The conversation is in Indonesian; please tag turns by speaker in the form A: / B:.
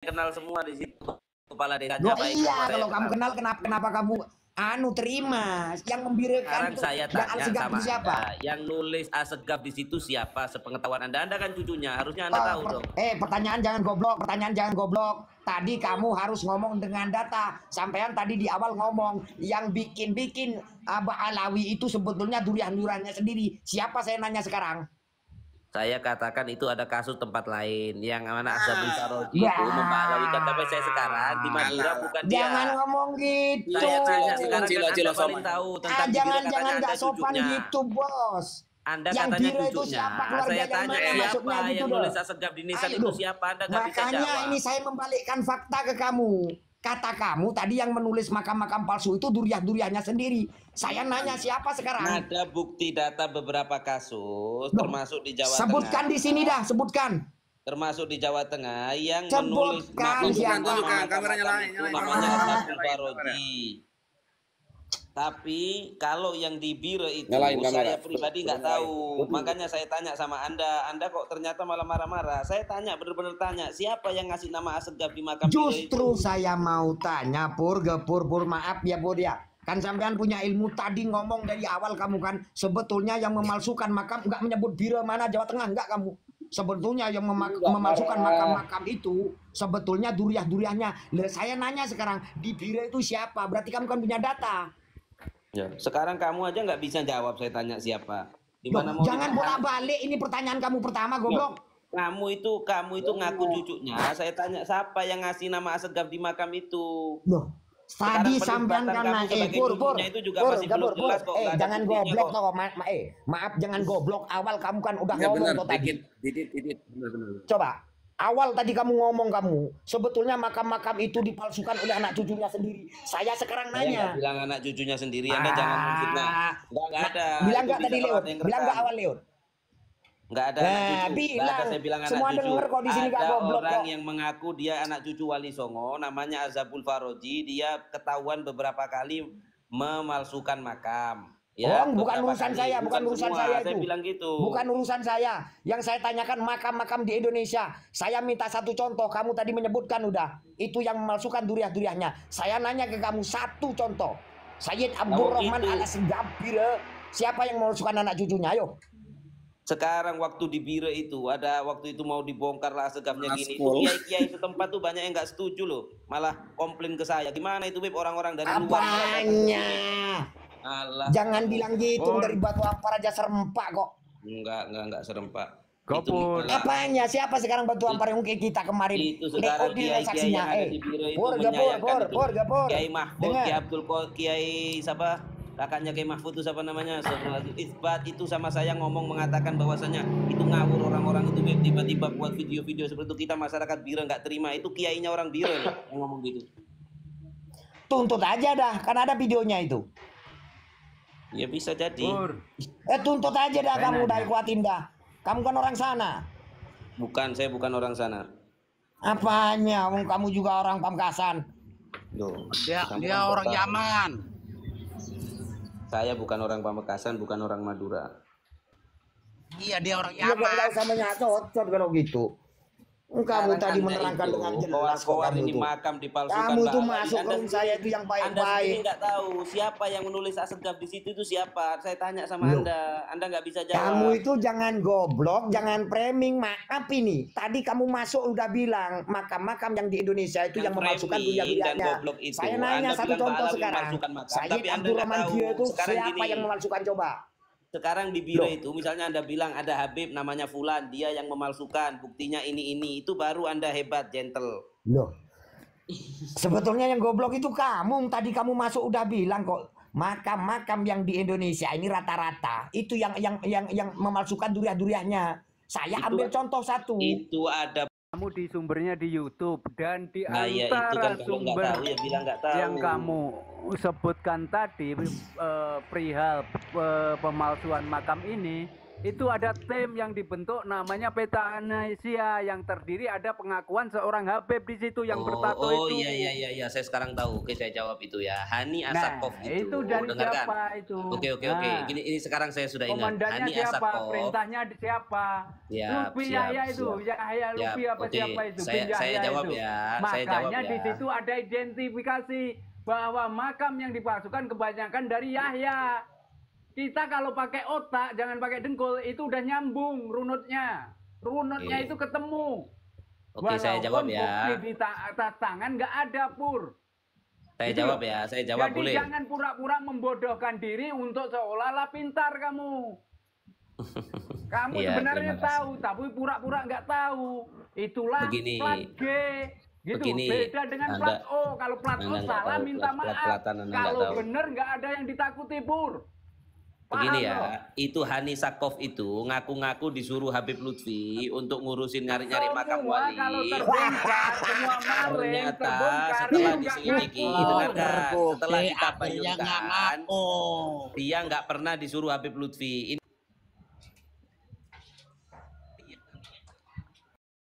A: kenal semua di situ. Kepala desanya
B: Loh
A: baik.
B: iya, kalau kamu kenal kenapa kamu terima? Yang membirakan
A: Sekarang
B: itu
A: saya
B: yang
A: tanya
B: Al-Segaf
A: sama
B: itu siapa?
A: Anda, yang nulis Asegaf di situ siapa? Sepengetahuan Anda, Anda kan cucunya, harusnya Anda tahu dong.
B: Pertanyaan jangan goblok. Tadi kamu harus ngomong dengan data. Sampean tadi di awal ngomong yang bikin Abah Alawi itu sebetulnya durian-duriannya sendiri. Siapa saya nanya sekarang?
A: Saya katakan itu ada kasus tempat lain yang mana Azabul Faroji
B: Ya.
A: itu membalawikan, tapi saya sekarang di Madura bukan
B: Jangan
A: dia.
B: ngomong gitu.
A: Saya tanya
C: Cilo,
A: sekarang
C: cilo,
A: kan
C: cilo,
A: Anda paling
C: soman.
A: tahu tentang di Bira,
B: Jangan
A: katanya
B: nggak
A: Anda
B: sopan
A: cucunya.
B: gitu, Bos.
A: Anda
B: Yang
A: katanya
B: Bira itu
A: cucunya.
B: siapa, keluarga
A: Saya
B: yang
A: tanya
B: mana,
A: siapa
B: maksudnya gitu
A: yang
B: dong.
A: nulis Asegaf di Nisan
B: Ayo,
A: itu
B: loh.
A: siapa, Anda nggak bisa
B: Makanya
A: jawab.
B: ini saya membalikkan fakta ke kamu. Kata kamu tadi yang menulis makam-makam palsu itu duriah-duriahnya sendiri. Saya nanya siapa sekarang?
A: Ada bukti data beberapa kasus,
B: Loh,
A: termasuk di Jawa
B: sebutkan
A: Tengah.
B: di sini dah, sebutkan.
A: Termasuk di Jawa Tengah yang
B: Sebutkan
A: menulis
B: siapa?
C: Tunjukkan, kameranya
A: makam
C: nyalain,
A: itu
C: nyalain.
A: namanya
B: Ah.
A: Azabul Faroji. Tapi kalau yang di Bira itu
C: Nyalain
A: saya
C: kamera.
A: pribadi nggak tahu. Makanya saya tanya sama Anda kok ternyata malah marah-marah. Saya tanya, benar-benar tanya, siapa yang ngasih nama Asegaf di makam Bira itu?
B: Justru saya mau tanya, Pur, maaf ya, Bud ya. Kan sampean punya ilmu tadi ngomong dari awal kamu kan sebetulnya yang memalsukan makam nggak menyebut Bira mana Jawa Tengah enggak kamu. Sebetulnya yang memalsukan makam-makam itu sebetulnya duriah-duriahnya. Saya nanya sekarang di Bira itu siapa? Berarti kamu kan punya data.
A: Ya. Sekarang kamu aja nggak bisa jawab saya tanya siapa. Di
B: Loh,
A: mana mau
B: jangan
A: ditahan?
B: bolak-balik, ini pertanyaan kamu pertama, goblok.
A: Kamu itu ngaku cucunya. Saya tanya siapa yang ngasih nama Asegaf di makam itu.
B: Loh, tadi sampean
A: penisbatan
B: karena
A: kamu sebagai
B: Pur,
A: cucunya itu juga masih belum jelas kok, nggak ada
B: jangan
A: buktinya
B: goblok
A: kok.
B: toh, maaf jangan goblok. Awal kamu kan udah
C: Ya
B: ngomong
C: benar,
B: toh tadi.
C: dikit, benar.
B: Coba, awal tadi kamu ngomong sebetulnya makam-makam itu dipalsukan oleh anak cucunya sendiri. Saya sekarang
A: Saya nggak
B: nanya.
A: bilang anak cucunya sendiri, Anda jangan menfitnah. Nggak ada.
B: Bilang
A: Itu
B: nggak tadi
A: bisa
B: Leon?
A: kalau ada yang
B: Bilang nggak
A: rekam.
B: awal Leon?
A: Nggak ada anak cucu. Nggak
B: Bilang.
A: ada saya bilang anak
B: Semua
A: cucu.
B: denger kok di sini nggak
A: Ada
B: goblok
A: orang
B: kok.
A: yang mengaku dia anak cucu Wali Songo, namanya Azabul Faroji. Dia ketahuan beberapa kali memalsukan makam. Ya,
B: Bukan
A: beberapa
B: urusan
A: kali.
B: saya, bukan urusan
A: semua.
B: saya
A: Saya
B: itu.
A: bilang gitu.
B: Bukan urusan saya. Yang saya tanyakan makam-makam di Indonesia. Saya minta satu contoh. Kamu tadi menyebutkan udah. Itu yang memalsukan duriah-duriahnya. Saya nanya ke kamu satu contoh. Sayyid Abdurrahman Al-Asegaf Bira. Siapa yang memalsukan anak cucunya? Ayo.
A: Sekarang waktu di Bira itu ada waktu itu mau dibongkar lah Asegafnya gini. Itu
C: Aspol.
A: kiai-kiai setempat tuh banyak yang nggak setuju loh. Malah komplain ke saya. Gimana itu Beb, orang-orang dari luar?
B: Apanya?
A: Alah.
B: Jangan bilang gitu, dari Batu Ampar aja serempak kok.
A: Enggak serempak.
D: Gopur.
B: Apanya? Siapa sekarang Batu Ampar yang kayak kita kemarin?
A: Itu sekarang kiai-kiai yang ada di Bira itu menyayangkan itu. Kiai Mahfud, Kiai Abdul Kiai siapa? Kakaknya Kiai Mahfud itu siapa namanya? Isbat itu sama saya ngomong mengatakan bahwasanya itu ngawur orang-orang itu Beb. Tiba-tiba buat video-video seperti itu, kita masyarakat Bira nggak terima. Itu kiainya orang Bira loh yang ngomong gitu.
B: Tuntut aja dah, kan ada videonya itu.
A: Ya bisa jadi.
D: Pur.
B: Tuntut aja dah kamu, dah kuatin dah. Kamu kan orang sana.
A: Bukan, saya bukan orang sana.
B: Apanya? Kamu juga orang Pamekasan.
A: Loh,
C: Dia
A: kamu
C: orang
A: kota.
C: Yaman.
A: Saya bukan orang Pamekasan, bukan orang Madura.
C: Iya, dia orang
B: Ya
C: Yaman.
B: nggak usah menyacot kalau gitu. Kamu
A: Sekarang
B: tadi
A: Anda
B: menerangkan
A: itu,
B: dengan jelas kok
A: koar-koar
B: kamu
A: ini
B: itu.
A: makam dipalsukan.
B: Kamu itu
A: Mbak.
B: masuk ke room saya itu yang
A: Anda sendiri
B: baik-baik.
A: nggak tahu siapa yang menulis Asegaf di situ itu siapa. Saya tanya sama
B: Loh.
A: Anda nggak bisa jawab.
B: Kamu itu jangan goblok, jangan framing. Maaf ini. Tadi kamu masuk udah bilang makam-makam yang di Indonesia itu yang memalsukan
A: framing dan
B: durian-duriannya.
A: goblok itu,
B: Saya nanya
A: Anda
B: satu
A: bilang
B: contoh
A: Pak Alawi
B: sekarang.
A: memalsukan makam,
B: Sayyid
A: tapi Anda
B: Abdurrahman
A: nggak tahu.
B: Bira itu
A: Sekarang
B: siapa
A: gini.
B: yang memalsukan coba?
A: Sekarang di Bira itu misalnya Anda bilang ada Habib namanya Fulan, dia yang memalsukan, buktinya ini itu baru Anda hebat, gentle.
B: Loh. Sebetulnya yang goblok itu kamu. Tadi kamu masuk udah bilang kok makam-makam yang di Indonesia ini rata-rata itu yang memalsukan duriah-duriahnya. Saya ambil contoh satu.
A: Itu ada.
D: Kamu di sumbernya di YouTube dan di
A: Nah, ya, itu
D: antara
A: kan kalau nggak
D: sumber
A: tahu ya bilang nggak tahu.
D: yang kamu sebutkan tadi perihal pemalsuan makam ini itu ada tim yang dibentuk namanya Petanesia yang terdiri ada pengakuan seorang Habib di situ yang bertato
A: Oh
D: itu.
A: iya, saya sekarang tahu. Oke, saya jawab itu ya. Hani
D: Nah,
A: Asakov
D: itu dari
A: dengarkan.
D: siapa itu?
A: Oke.
D: Nah,
A: Ini sekarang saya sudah ingat.
D: komandannya
A: Hani
D: siapa?
A: Asakov.
D: Perintahnya siapa? Lutfi Yahya itu, Yahya Lutfi apa
A: Oke.
D: siapa itu?
A: Saya
D: Yahya
A: jawab
D: itu.
A: ya. Saya jawab
D: Makanya di
A: ya.
D: situ ada identifikasi bahwa makam yang dipalsukan kebanyakan dari Yahya. Kita kalau pakai otak, jangan pakai dengkul, itu udah nyambung runutnya. Runutnya
A: Oke.
D: itu ketemu.
A: Oke, saya jawab
D: Walaupun
A: ya.
D: bukti di atas tangan nggak ada, Pur.
A: Saya
D: Gitu
A: jawab
D: loh.
A: ya. Saya jawab
D: Jadi
A: boleh.
D: jangan pura-pura membodohkan diri untuk seolah-olah pintar kamu. Kamu
A: Iya,
D: sebenarnya
A: terima kasih.
D: tahu, tapi pura-pura nggak tahu. Itulah
A: Begini.
D: plat G. Gitu.
A: Begini,
D: Beda dengan
A: Anda-
D: plat O. Kalau plat O
A: Anda nggak
D: salah
A: tahu,
D: minta maaf.
A: plat-platan Anda nggak
D: Kalau
A: tahu.
D: bener nggak ada yang ditakuti, Pur.
A: Begini
D: Paham
A: ya,
D: loh?
A: itu Hani Sakov itu ngaku-ngaku disuruh Habib Lutfi untuk ngurusin nyari-nyari makam
D: Semua
A: wali.
D: kalau terbongkar, semua maling
A: Ternyata
D: terbongkar,
A: setelah
D: itu nggak
A: diselidiki,
D: ngaku.
A: dengarkan, setelah kita
C: akhirnya nggak
A: bayangkan,
C: ngaku.
A: dia nggak pernah disuruh Habib Lutfi.